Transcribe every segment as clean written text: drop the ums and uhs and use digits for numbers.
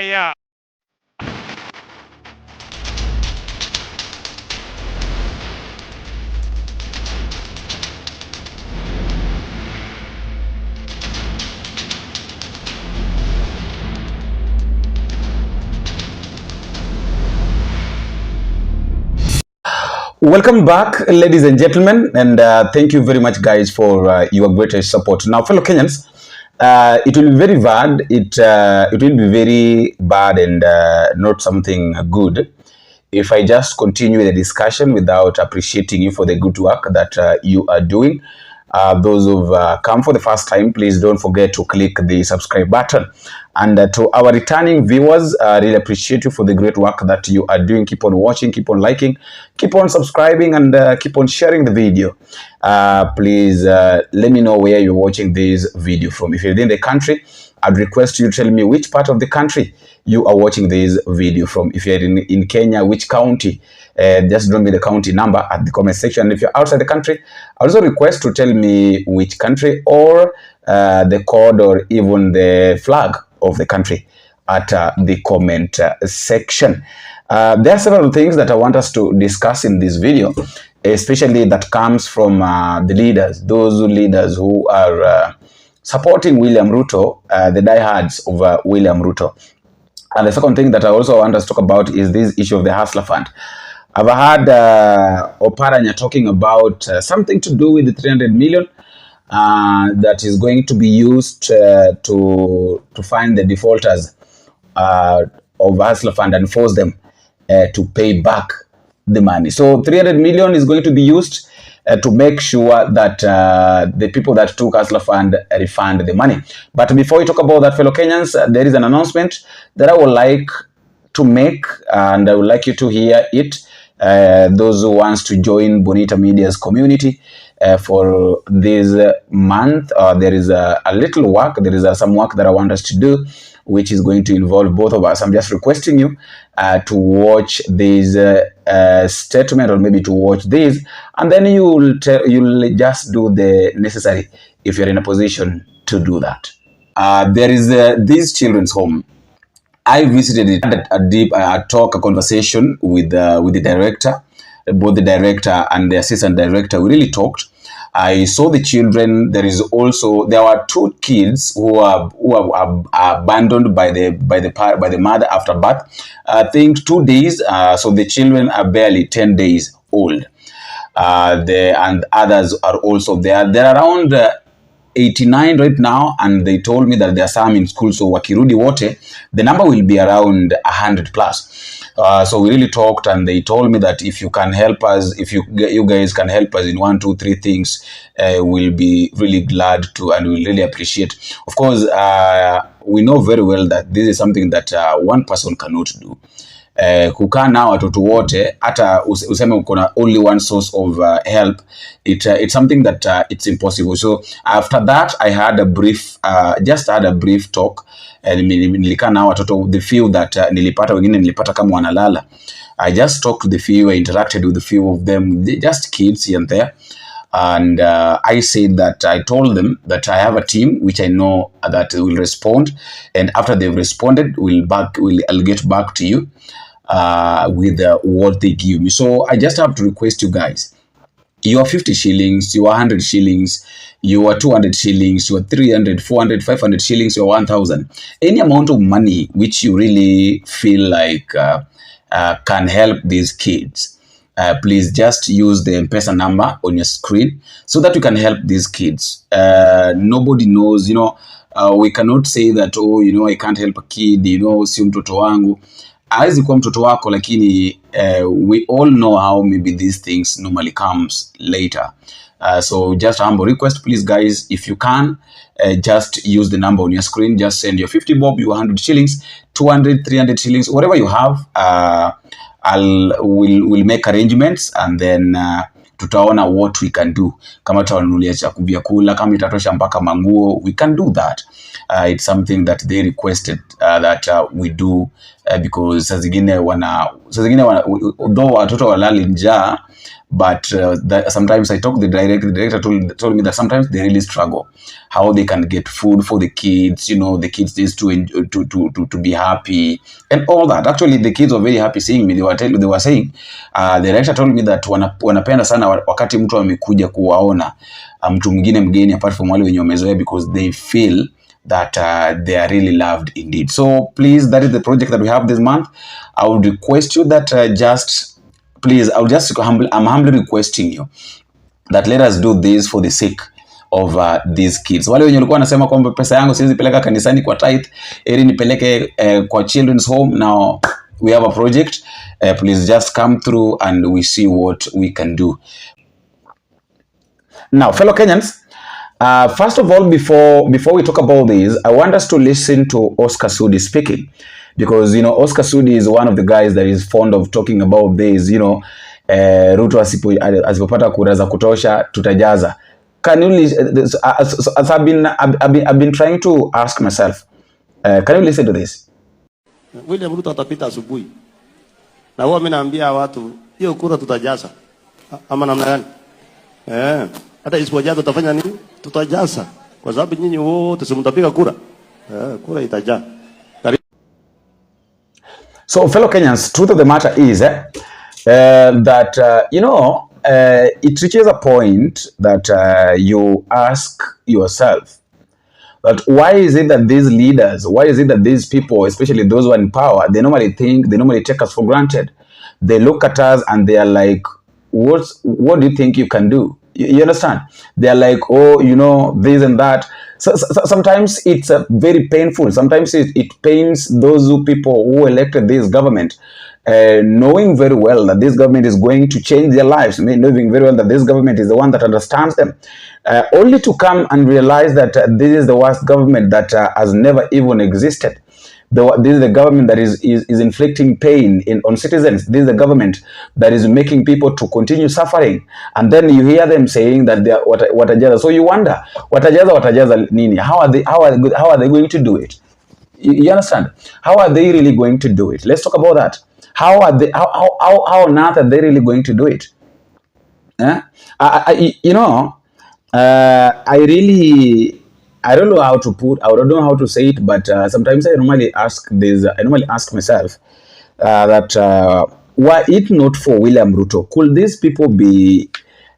Haya. Welcome back, ladies and gentlemen, and thank you very much, guys, for your greatest support. Now, fellow Kenyans, it will be very bad. It will be very bad and not something good if I just continue the discussion without appreciating you for the good work that you are doing. Those who've come for the first time, please don't forget to click the subscribe button. And to our returning viewers, I really appreciate you for the great work that you are doing. Keep on watching, keep on liking, keep on subscribing, and keep on sharing the video. Please let me know where you're watching this video from. If you're within the country, I'd request you to tell me which part of the country you are watching this video from. If you're in Kenya, which county, just drop me the county number at the comment section. And if you're outside the country, I also request to tell me which country or the code or even the flag of the country at the comment section. There are several things that I want us to discuss in this video, especially that comes from the leaders, those leaders who are supporting William Ruto, the diehards of William Ruto. And the second thing that I also want us to talk about is this issue of the Hustler Fund. I've heard Oparanya talking about something to do with the 300 million that is going to be used to find the defaulters of Hustler Fund and force them to pay back the money. So 300 million is going to be used to make sure that the people that took Hustler Fund refund the money. But before we talk about that, fellow Kenyans, there is an announcement that I would like to make, and I would like you to hear it. Those who wants to join Bonita Media's community for this month, there is a little work. There is some work that I want us to do, which is going to involve both of us. I'm just requesting you to watch this statement, or maybe to watch this, and then you'll just do the necessary if you're in a position to do that. There is this children's home. I visited it, had a conversation with the director, both the director and the assistant director. We really talked. I saw the children. There were two kids who are abandoned by the mother after birth. I think 2 days. So the children are barely 10 days old. And others are also there. There are around 89 right now, and they told me that there are some in school. So wakirudi wote, the number will be around 100 plus. So we really talked, and they told me that if you can help us, if you guys can help us in 1, 2, 3 things, we'll be really glad to, and we'll really appreciate. Of course, we know very well that this is something that one person cannot do. Kukaa na watoto wote, hata useme uko na only one source of help, it's something that it's impossible. So after that, I had a brief, talk. Nilikaa na watoto, the few that nilipata, wengine nilipata kama wanalala. I just talked to the few, I interacted with the few of them, just kids here and there. And I said that I told them that I have a team which I know that will respond, and after they've responded, I'll get back to you with what they give me. So I just have to request you guys. You are 50 shillings, you are 100 shillings, you are 200 shillings, you are 300, 400, 500 shillings, you are 1,000. Any amount of money which you really feel like can help these kids. Please just use the M-Pesa number on your screen so that you can help these kids. Nobody knows, we cannot say that, I can't help a kid, si mtoto wangu. Hawezi kuwa mtoto wako, lakini we all know how maybe these things normally comes later. So just a humble request, please guys, if you can, just use the number on your screen. Just send your 50 bob, your 100 shillings, 200, 300 shillings, whatever you have. We'll make arrangements, and then tutaona what we can do. Kama tutawanunulia vyakula, kama itatosha mpaka manguo, we can do that. it's something that they requested that we do because saa zingine though watoto walali njaa, but sometimes I talk the director told me that sometimes they really struggle how they can get food for the kids. The kids needs to be happy and all that. Actually, the kids were very happy seeing me. They were saying the director told me that wanapenda sana wakati mtu amekuja kuwaona mtu mwingine mgeni apart from wale wenye wamezoea, because they feel that they are really loved indeed. So please, that is the project that we have this month. I would request you that I'm humbly requesting you that let us do this for the sake of these kids. Wale wenye walikuwa wanasema kwamba pesa yangu siwezi peleka kanisani kwa tithe, eri nipeleke kwa children's home. Now we have a project. Please just come through and we see what we can do. Now, fellow Kenyans, first of all, before we talk about this, I want us to listen to Oscar Sudi speaking, because Oscar Sudi is one of the guys that is fond of talking about this. Ruto asipopata kura za kutosha tutajaza. Can you listen? As I've been trying to ask myself, can you listen to this? William Ruto atapita asubuhi, na huwa mimi naambia watu hiyo kura tutajaza, ama namna gani? Hata isipojaza tutafanya nini? Tutajaza, kwa sababu nyinyi wote simtapiga kura. Kura itajaa. So fellow Kenyans, truth of the matter is that it reaches a point that you ask yourself that why is it that these leaders, why is it that these people, especially those who are in power, they normally take us for granted. They look at us and they are like, what do you think you can do? You understand? They are like, oh, this and that. So sometimes it's very painful. Sometimes it pains those people who elected this government, knowing very well that this government is going to change their lives, knowing very well that this government is the one that understands them, only to come and realize that this is the worst government that has never even existed. This is the government that is inflicting pain on citizens. This is the government that is making people to continue suffering. And then you hear them saying that they are watajaza. So you wonder, watajaza nini? How are they going to do it? You understand? How are they really going to do it? Let's talk about that. How on earth are they really going to do it? I don't know how to I don't know how to say it, but sometimes I normally ask myself that were it not for William Ruto, could these people be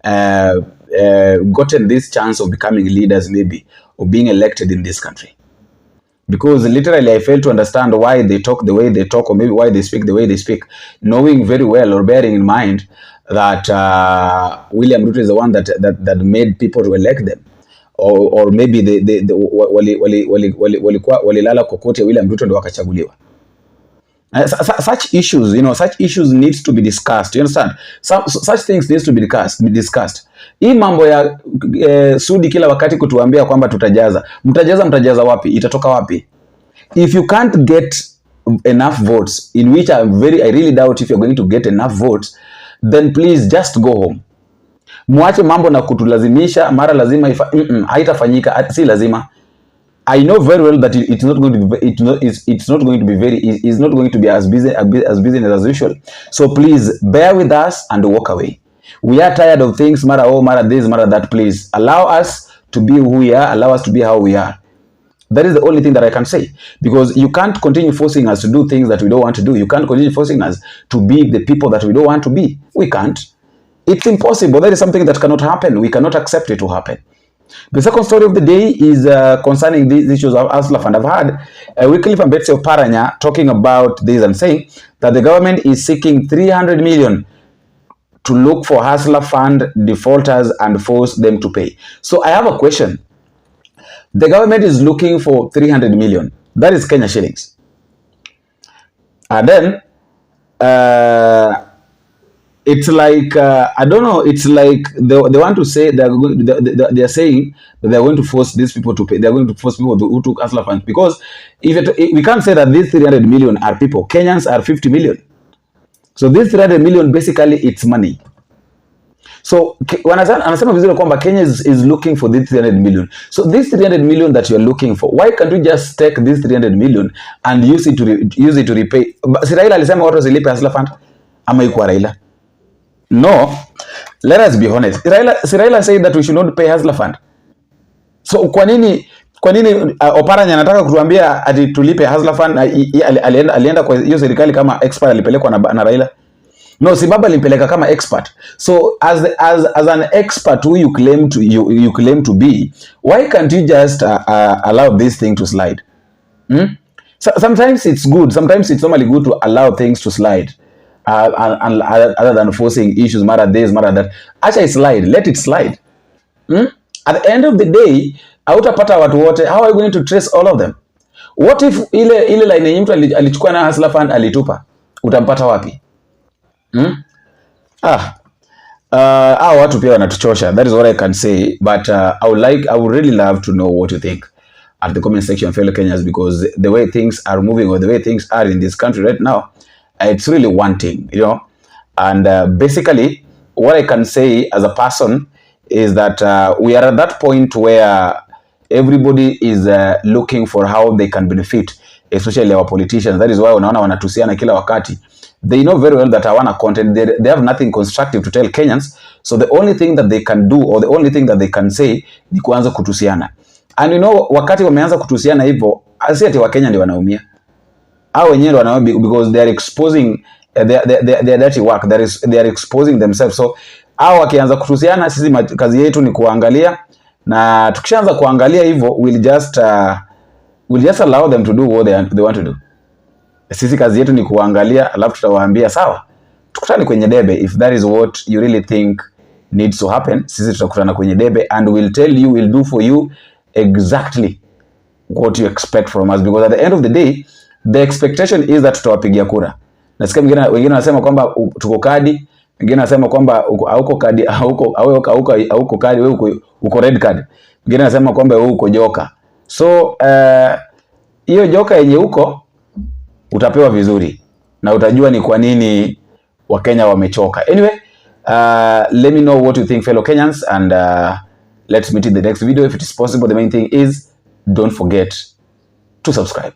gotten this chance of becoming leaders, maybe, or being elected in this country? Because literally I fail to understand why they talk the way they talk, or maybe why they speak the way they speak, knowing very well or bearing in mind that William Ruto is the one that made people to elect them. Or maybe walilala kokote William Ruto ndo wakachaguliwa. Such issues needs to be discussed. You understand? Such things needs to be discussed. Hii mambo ya Sudi kila wakati kutuambia kwamba mtajaza wapi? Itatoka wapi? If you can't get enough votes, in which I really doubt if you're going to get enough votes, then please just go home. Muache mambo na kutulazimisha mara lazima haitafanyika, si lazima. I know very well that it's not going to be as busy as usual. So please bear with us and walk away. We are tired of things, mara this, mara that. Please allow us to be who we are, allow us to be how we are. That is the only thing that I can say, because you can't continue forcing us to do things that we don't want to do. You can't continue forcing us to be the people that we don't want to be. We can't. It's impossible. That is something that cannot happen. We cannot accept it to happen. The second story of the day is concerning these issues of Hustler Fund. I've had a weekly from Betsy Paranya talking about this and saying that the government is seeking 300 million to look for Hustler Fund defaulters and force them to pay. So I have a question. The government is looking for 300 million. That is Kenya shillings. And then it's like I don't know. It's like they want to say they are saying that they are going to force these people to pay. They are going to force people who took Hustler Funds, because we can't say that these 300 million are people. Kenyans are 50 million. So this 300 million basically it's money. So anasema vizuri kwamba Kenya is looking for this 300 million. So this 300 million that you're looking for, why can't you just take this 300 million and use it to repay? Si Raila alisema watu wasilipe Hustler Fund ama iko Raila? No, let us be honest. Raila said that we should not pay Hustler Fund. So kwa nini Oparanya anataka kutuambia ati tulipe Hustler Fund? Alienda kwa hiyo serikali kama expert, alipelekwa na Raila? No, si baba alimpeleka kama expert. So as an expert who you claim to be, why can't you just allow this thing to slide? So, sometimes it's good. Sometimes it's normally good to allow things to slide, and other than forcing issues, matter this, matter that. Acha slide. Let it slide. At the end of the day, hautapata watu wote. How are you going to trace all of them? What if ile line yenye mtu alichukua na Hustler Fund alitupa? Utampata wapi? Watu pia wanatuchosha. That is what I can say. But I would really love to know what you think at the comment section, fellow Kenyans, because the way things are moving, or the way things are in this country right now, it's really one thing, you know. And basically, what I can say as a person is that we are at that point where everybody is looking for how they can benefit, especially our politicians. That is why unaona wanatusiana kila wakati. They know very well that hawana content. They have nothing constructive to tell Kenyans. So the only thing that they can do, or the only thing that they can say, ni kuanza kutusiana. And you know, wakati wameanza kutusiana hivyo, asi ati Wakenya ndio wanaumia. Hao wenyewe ndio wanaumia because they are exposing their dirty work. They are exposing themselves. So hao wakianza kutusiana, sisi kazi yetu ni kuangalia, na tukishaanza kuangalia hivyo, we'll just allow them to do what they want to do. Sisi kazi yetu ni kuangalia, alafu tutawaambia sawa, tukutane kwenye debe. If that is what you really think needs to happen, sisi tutakutana kwenye debe, and we'll tell you, we'll do for you exactly what you expect from us, because at the end of the day, the expectation is that tutawapigia kura. Nasikia wengine wanasema kwamba tuko kadi, wengine wanasema kwamba hauko kadi, hauko kadi, wewe uko red card. Wengine wanasema kwamba wewe uko joka. So hiyo joka yenye uko utapewa vizuri na utajua ni kwa nini Wakenya wamechoka. Anyway, let me know what you think, fellow Kenyans, and let's meet in the next video if it is possible. The main thing is, don't forget to subscribe.